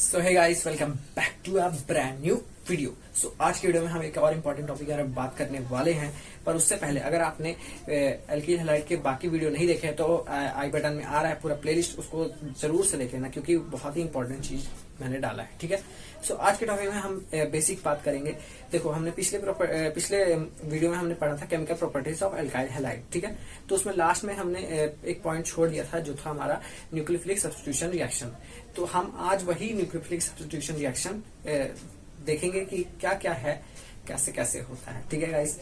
So hey guys, welcome back to a brand new video. So आज की video में हम एक और इम्पोर्टेंट टॉपिक के बारे में बात करने वाले हैं। पर उससे पहले अगर आपने एल्कील हैलाइड के बाकी वीडियो नहीं देखे तो आई बटन में आ रहा है पूरा प्लेलिस्ट, उसको जरूर से देख लेना क्योंकि बहुत ही इंपॉर्टेंट चीज मैंने डाला है। ठीक है, सो आज के टॉपिक में हम बेसिक बात करेंगे। देखो, हमने पिछले वीडियो में हमने पढ़ा था chemical properties of alkyl halide. ठीक है, तो उसमें लास्ट में हमने एक पॉइंट छोड़ दिया था जो था हमारा न्यूक्लियोफिलिक सब्स्टिट्यूशन रिएक्शन। तो हम आज वही न्यूक्लियोफिलिक सब्स्टिट्यूशन रिएक्शन देखेंगे कि क्या क्या है, कैसे कैसे होता है। ठीक है गाइस,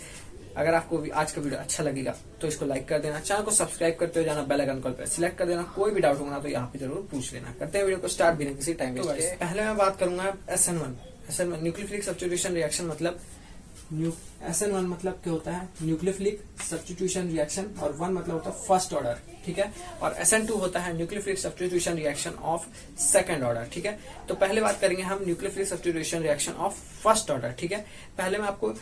अगर आपको भी आज का वीडियो अच्छा लगेगा तो इसको लाइक कर देना, चैनल को सब्सक्राइब करते हो जाना, बेल आइकन कॉल पर सिलेक्ट कर देना। कोई भी डाउट होगा तो यहाँ पे जरूर पूछ लेना। करते हैं वीडियो को स्टार्ट बिना किसी टाइम वेस्ट किए। पहले मैं बात करूंगा SN1 न्यूक्लियोफिलिक सब्स्टिट्यूशन रिएक्शन। मतलब SN1 मतलब क्या होता है, न्यूक्लियोफिलिक सब्स्टिट्यूशन रिएक्शन, और 1 मतलब होता है फर्स्ट ऑर्डर। ठीक है, और SN2 होता है nucleophilic substitution reaction of second order. ठीक है, तो पहले बात करेंगे हम nucleophilic substitution reaction of first order. ठीक है, पहले मैं आपको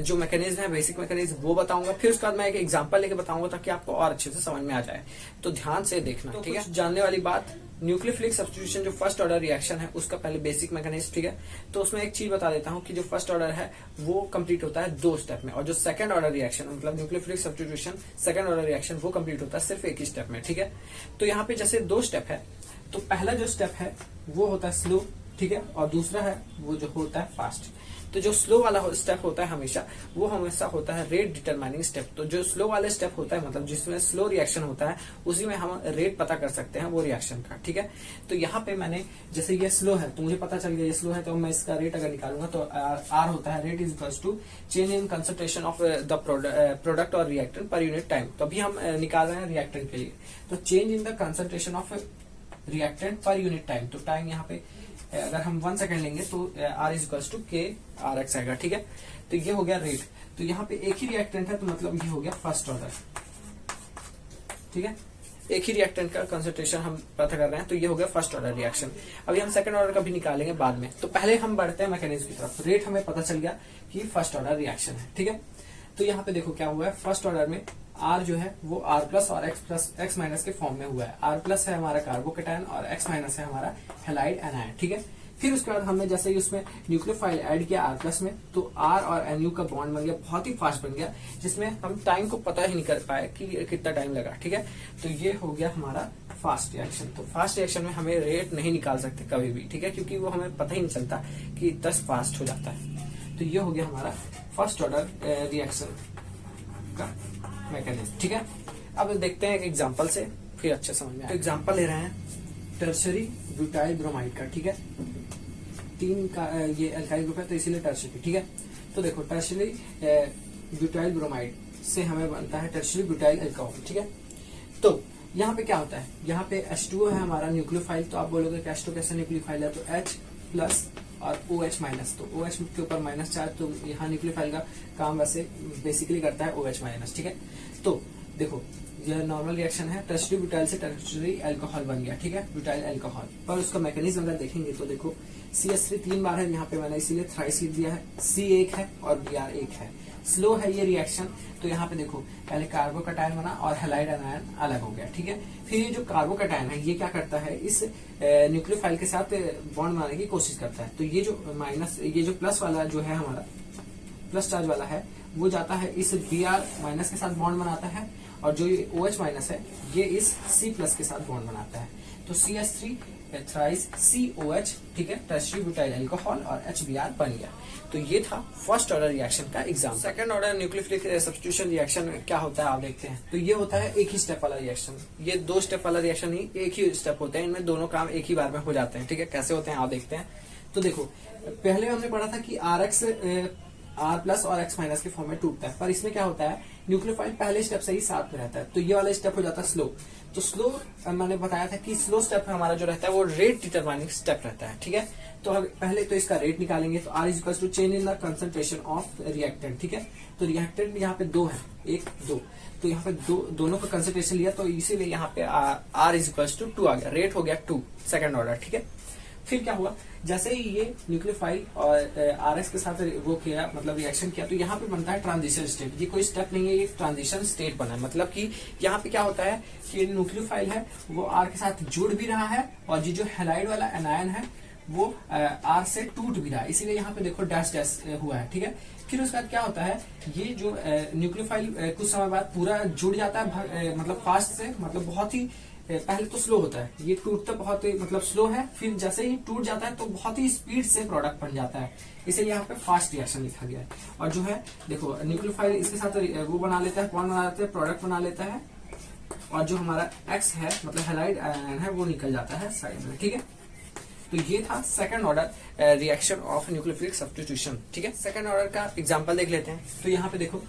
जो मैकेनिज्म है, बेसिक मैकेनिज्म वो बताऊंगा, फिर उसके बाद मैं एक एग्जांपल लेके बताऊंगा ताकि आपको और अच्छे से समझ में आ जाए। तो ध्यान से देखना। ठीक है, जानने वाली बात, न्यूक्लियोफिलिक सब्स्टिट्यूशन जो फर्स्ट ऑर्डर रिएक्शन है उसका पहले बेसिक मैकेनिज्म। ठीक है, तो उसमें एक चीज बता देता हूँ कि जो फर्स्ट ऑर्डर है वो कंप्लीट होता है 2 स्टेप में, और जो सेकंड ऑर्डर रिएक्शन मतलब nucleophilic substitution second order reaction वो कंप्लीट होता है सिर्फ एक ही स्टेप में। ठीक है, तो यहाँ पे जैसे 2 स्टेप है, तो पहला जो स्टेप है वो होता है स्लो। ठीक है, और दूसरा है वो जो होता है फास्ट। तो जो स्लो वाला स्टेप होता है वो हमेशा होता है रेट डिटरमाइनिंग स्टेप। तो जो स्लो वाला स्टेप होता है मतलब जिसमें स्लो रिएक्शन होता है उसी में हम रेट पता कर सकते हैं वो रिएक्शन का। ठीक है, तो यहाँ पे मैंने जैसे ये स्लो है तो मुझे पता चल गया ये स्लो है, तो मैं इसका रेट अगर निकालूंगा तो R होता है rate is equal to change in concentration of the product और रिएक्टेंट पर यूनिट टाइम। तो अभी हम निकाल रहे हैं रिएक्टेंट के लिए, तो change in the concentration of reactant per unit time. तो टाइम यहाँ पे अगर हम 1 सेकंड लेंगे तो R इज इक्वल टू के RX आएगा। ठीक है, तो ये हो गया रेट। तो यहाँ पे एक ही रिएक्टेंट है तो मतलब ये हो गया फर्स्ट ऑर्डर। ठीक है, एक ही रिएक्टेंट का कंसंट्रेशन हम पता कर रहे हैं, तो ये हो गया फर्स्ट ऑर्डर रिएक्शन। अभी हम सेकंड ऑर्डर का भी निकालेंगे बाद में। तो पहले हम बढ़ते हैं मैकेनिज्म की तरफ। रेट हमें पता चल गया कि फर्स्ट ऑर्डर रिएक्शन है। ठीक है, तो यहाँ पे देखो क्या हुआ है, फर्स्ट ऑर्डर में R जो है वो R प्लस और X माइनस के फॉर्म में हुआ है। R प्लस है हमारा कार्बोकेटायन और X माइनस है हमारा हैलाइड एनायन। ठीक है, फिर उसके बाद हमने जैसे ही उसमें न्यूक्लियोफाइल ऐड किया R प्लस में, तो R और NU का बॉन्ड बन गया, बहुत ही फास्ट बन गया, जिसमें हम टाइम को पता ही नहीं कर पाए कि कितना टाइम लगा। ठीक है, तो ये हो गया हमारा फास्ट रिएक्शन। तो फास्ट रिएक्शन में हमें रेट नहीं निकाल सकते कभी भी। ठीक है, क्योंकि वो हमें पता ही नहीं चलता कि 10 फास्ट हो जाता है। तो ये हो गया हमारा फर्स्ट ऑर्डर रिएक्शन का मैकेनिज्म। ठीक है, अब देखते हैं एक एग्जांपल से, फिर अच्छे समझ में आएगा। तो एग्जांपल ले रहे हैं टर्शरी ब्यूटाइल ब्रोमाइड का। ठीक है, 3 का ये एल्काइल ग्रुप है तो इसीलिए टर्शरी। ठीक है, तो देखो टर्शरी ब्यूटाइल ब्रोमाइड से हमें बनता है टर्शरी ब्यूटाइल अल्कोहल। ठीक है, तो यहाँ पे क्या होता है, यहाँ पे H2O है हमारा न्यूक्लियोफाइल। तो आप बोलोगे कि H2O कैसे न्यूक्लियोफाइल है, तो H प्लस और OH माइनस, तो OH के ऊपर माइनस चार्ज, तो यहाँ न्यूक्लियोफाइल का काम वैसे बेसिकली करता है OH माइनस। ठीक है, तो देखो यह नॉर्मल रिएक्शन है, टर्शरी ब्यूटाइल से टर्शरी अल्कोहल बन गया। ठीक है, ब्यूटाइल अल्कोहल। पर उसका मैकेनिज्म अगर देखेंगे तो देखो CH3 3 बार है यहाँ पे, मैंने इसीलिए थ्राइस लिख दिया है। C 1 है और Br 1 है। स्लो है ये रिएक्शन, तो यहाँ पे देखो पहले कार्बोकेटायन बना और हैलाइड एनायन अलग हो गया। ठीक है, फिर ये जो कार्बोकेटायन है ये क्या करता है, इस न्यूक्लियोफाइल के साथ बॉन्ड बनाने की कोशिश करता है। तो ये जो प्लस वाला जो है हमारा प्लस चार्ज वाला है वो जाता है इस Br माइनस के साथ बॉन्ड बनाता है, और जो ये OH माइनस है ये इस C प्लस के साथ बॉन्ड बनाता है। तो CH3 थ्राइस COH, ठीक है, टर्शरी ब्यूटाइल अल्कोहल और HBr बन गया। तो ये था फर्स्ट ऑर्डर रिएक्शन का exam. Second order nucleophilic substitution reaction क्या होता है आप देखते हैं। तो ये होता है एक ही स्टेप वाला रिएक्शन। ये 2 स्टेप वाला रिएक्शन नहीं, एक ही स्टेप होता है, इनमें दोनों काम एक ही बार में हो जाते हैं। ठीक है, कैसे होते हैं आप देखते हैं। तो देखो पहले हमने पढ़ा था कि R प्लस और X माइनस के फॉर्म में टूटता है, पर इसमें क्या होता है, न्यूक्लियोफाइल पहले स्टेप से ही साथ में रहता है, तो ये वाला स्टेप हो जाता है स्लो। तो स्लो मैंने बताया था कि स्लो स्टेप हमारा जो रहता है वो रेट डिटरमाइनिंग स्टेप रहता है। ठीक है, तो पहले तो इसका रेट निकालेंगे, तो R is equal to change in the concentration of reactant. ठीक है, तो रिएक्टेंट यहाँ पे 2 है, 1 2, तो यहाँ पे दोनों का कंसंट्रेशन लिया, तो इसीलिए यहाँ पे R इज इक्वल टू 2 आ गया, रेट हो गया 2 सेकंड ऑर्डर। ठीक है, फिर क्या हुआ, जैसे ही ये न्यूक्लियोफाइल और RX के साथ वो किया मतलब रिएक्शन किया, तो यहाँ पे बनता है ट्रांजिशन स्टेट। ये कोई स्टेप नहीं है, ये ट्रांजिशन स्टेट बना है। मतलब कि यहाँ पे क्या होता है कि न्यूक्लियोफाइल है वो R के साथ जुड़ भी रहा है, और ये जो हैलाइड वाला एनायन है वो R से टूट भी रहा है, इसीलिए यहाँ पे देखो डैश डैश हुआ है, ठीक है। फिर उसके बाद क्या होता है, ये जो न्यूक्लियोफाइल कुछ समय बाद पूरा जुड़ जाता है, मतलब फास्ट से, मतलब बहुत ही पहले तो स्लो होता है, ये टूटता बहुत ही मतलब स्लो है, फिर जैसे ही टूट जाता है तो बहुत ही स्पीड से प्रोडक्ट बन जाता है, इसीलिए यहाँ पे फास्ट रिएक्शन लिखा गया है। और जो है देखो न्यूक्लियोफाइल इसके साथ वो बना लेता है, कौन बना लेता है, प्रोडक्ट बना लेता है, और जो हमारा एक्स है मतलब हैलाइड आयन है वो निकल जाता है साइड में, ठीक है। तो ये था second order reaction of nucleophilic substitution, ठीक है। सेकंड ऑर्डर का एग्जांपल देख लेते हैं। तो यहाँ पे देखो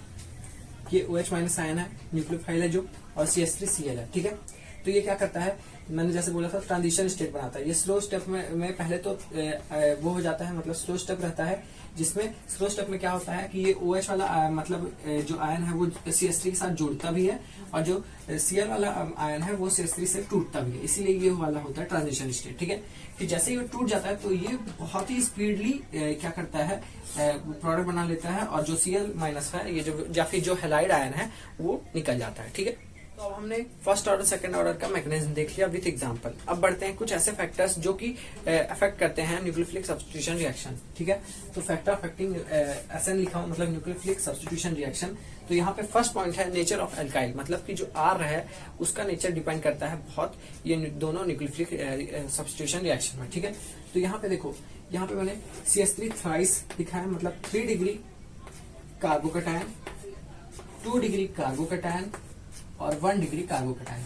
ये OH- आयन है, न्यूक्लियोफाइल है जो, और CH3Cl है, ठीक है। तो ये क्या करता है, मैंने जैसे बोला था ट्रांजिशन स्टेट बनाता है। ये स्लो स्टेप में पहले तो वो हो जाता है, मतलब स्लो स्टेप रहता है, जिसमें स्लो स्टेप में क्या होता है कि ये OH वाला मतलब जो आयन है वो CH3 के साथ जुड़ता भी है, और जो Cl वाला आयन है वो CH3 से टूटता भी है, इसीलिए ये वाला होता है ट्रांजिशन स्टेट, ठीक है। फिर जैसे ही वो टूट जाता है तो ये बहुत ही स्पीडली क्या करता है, प्रोडक्ट बना लेता है, और जो Cl- है, ये जो या फिर जो हैलाइड आयन है वो निकल जाता है, ठीक है। तो अब हमने फर्स्ट ऑर्डर सेकंड ऑर्डर का मैकेनिज्म देख लिया विद एग्जांपल। अब बढ़ते हैं कुछ ऐसे फैक्टर्स जो कि अफेक्ट करते हैं न्यूक्लियोफिलिक सब्स्टिट्यूशन रिएक्शन, ठीक है। तो फैक्टर अफेक्टिंग SN लिखा हूं, मतलब न्यूक्लियोफिलिक सब्स्टिट्यूशन रिएक्शन। तो यहाँ पे फर्स्ट पॉइंट है नेचर ऑफ एल्काइल, मतलब कि जो R है उसका नेचर डिपेंड करता है बहुत ये दोनों न्यूक्लियोफिलिक सब्स्टिट्यूशन रिएक्शन में, ठीक है। तो यहाँ पे देखो, यहाँ पे मैंने CH3 थ्राइस लिखा है, मतलब 3 डिग्री कार्बोकैटायन, 2 डिग्री कार्बोकैटायन और 1 डिग्री कार्बोकैटायन।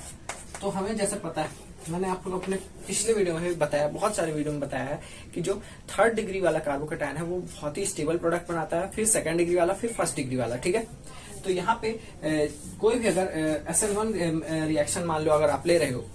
तो हमें जैसे पता है, मैंने आपको अपने पिछले वीडियो में बताया, बहुत सारे वीडियो में बताया है कि जो 3rd डिग्री वाला कार्बोकैटायन है वो बहुत ही स्टेबल प्रोडक्ट बनाता है, फिर 2nd डिग्री वाला, फिर 1st डिग्री वाला, ठीक है। तो यहाँ पे कोई भी अगर SN1 रिएक्शन मान लो अगर आप ले रहे हो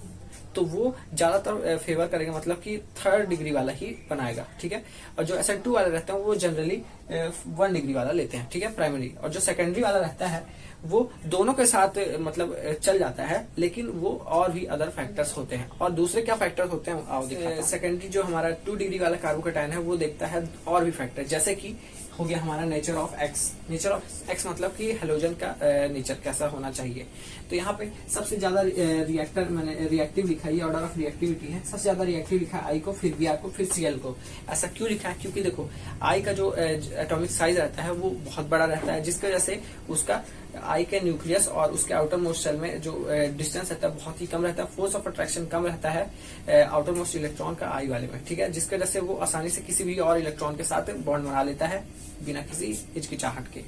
तो वो ज्यादातर फेवर करेगा, मतलब कि 3rd डिग्री वाला ही बनाएगा, ठीक है। और जो SN2 वाले रहते हैं वो जनरली 1 डिग्री वाला लेते हैं, ठीक है, प्राइमरी। और जो सेकेंडरी वाला रहता है वो दोनों के साथ मतलब चल जाता है, लेकिन वो और भी अदर फैक्टर्स होते हैं। और दूसरे क्या फैक्टर्स होते हैं आओ दिखाता हूं। सेकेंडरी जो हमारा 2 डिग्री वाला कार्बोकैटायन है वो देखता है और भी फैक्टर, जैसे कि हो गया हमारा nature of x. Nature of x मतलब कि हेलोजन का नेचर कैसा होना चाहिए। तो यहाँ पे सबसे ज्यादा रिएक्टर मैंने रिएक्टिव लिखा है, ऑर्डर ऑफ रिएक्टिविटी है, सबसे ज्यादा रिएक्टिव लिखा है आई को, फिर Br को, फिर Cl को। ऐसा क्यों लिखा है, क्योंकि देखो आई का जो एटॉमिक साइज रहता है वो बहुत बड़ा रहता है, जिसकी वजह से उसका आई के न्यूक्लियस और उसके आउटर मोस्ट सेल में जो डिस्टेंस रहता है बहुत ही कम रहता है, फोर्स ऑफ अट्रैक्शन कम रहता है आउटर मोस्ट इलेक्ट्रॉन का आई वाले में, ठीक है। जिसकी वजह से वो आसानी से किसी भी और इलेक्ट्रॉन के साथ बॉन्ड बना लेता है बिना किसी हिचकिचाहट के।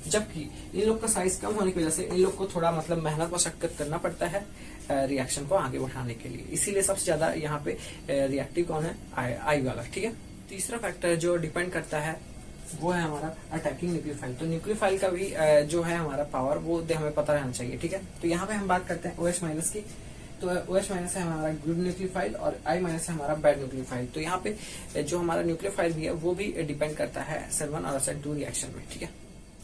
जबकि इन लोग का साइज कम होने की वजह से इन लोग को थोड़ा मतलब मेहनत मशक्कत करना पड़ता है रिएक्शन को आगे बढ़ाने के लिए, इसीलिए सबसे ज्यादा यहाँ पे रिएक्टिव कौन है, आई वाला, ठीक है। तीसरा फैक्टर जो डिपेंड करता है वो है हमारा अटैकिंग न्यूक्लियोफाइल। तो न्यूक्लियोफाइल का भी जो है हमारा पावर वो हमें पता रहना चाहिए, ठीक है। तो यहाँ पे हम बात करते हैं OH- की। तो OH- है हमारा गुड न्यूक्लियोफाइल और I- है हमारा बैड न्यूक्लियोफाइल। तो यहाँ पे जो हमारा न्यूक्लियोफाइल भी है वो भी डिपेंड करता है SN1 और SN2 रिएक्शन में, ठीक है।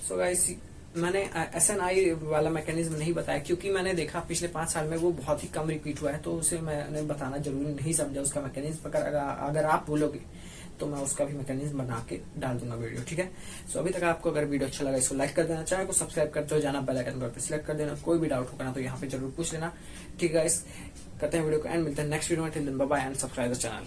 सो गाइस मैंने SNI वाला मैकेनिज्म नहीं बताया, क्योंकि मैंने देखा पिछले 5 साल में वो बहुत ही कम रिपीट हुआ है, तो उसे मैंने बताना जरूरी नहीं समझा उसका मैकेनिज्म। अगर आप बोलोगे तो मैं उसका भी मैकेनिज्म बना के डाल दूंगा वीडियो, ठीक है। सो अभी तक आपको अगर वीडियो अच्छा लगा इसको लाइक कर देना, चैनल को सब्सक्राइब करते हो जाना, बेल आइकन पर सिलेक्ट कर देना। कोई भी डाउट होगा ना तो यहाँ पे जरूर पूछ लेना, ठीक है। करते हैं वीडियो को एंड मिलते हैं नेक्स्ट वीडियो में। Till then bye bye and subscribe the channel.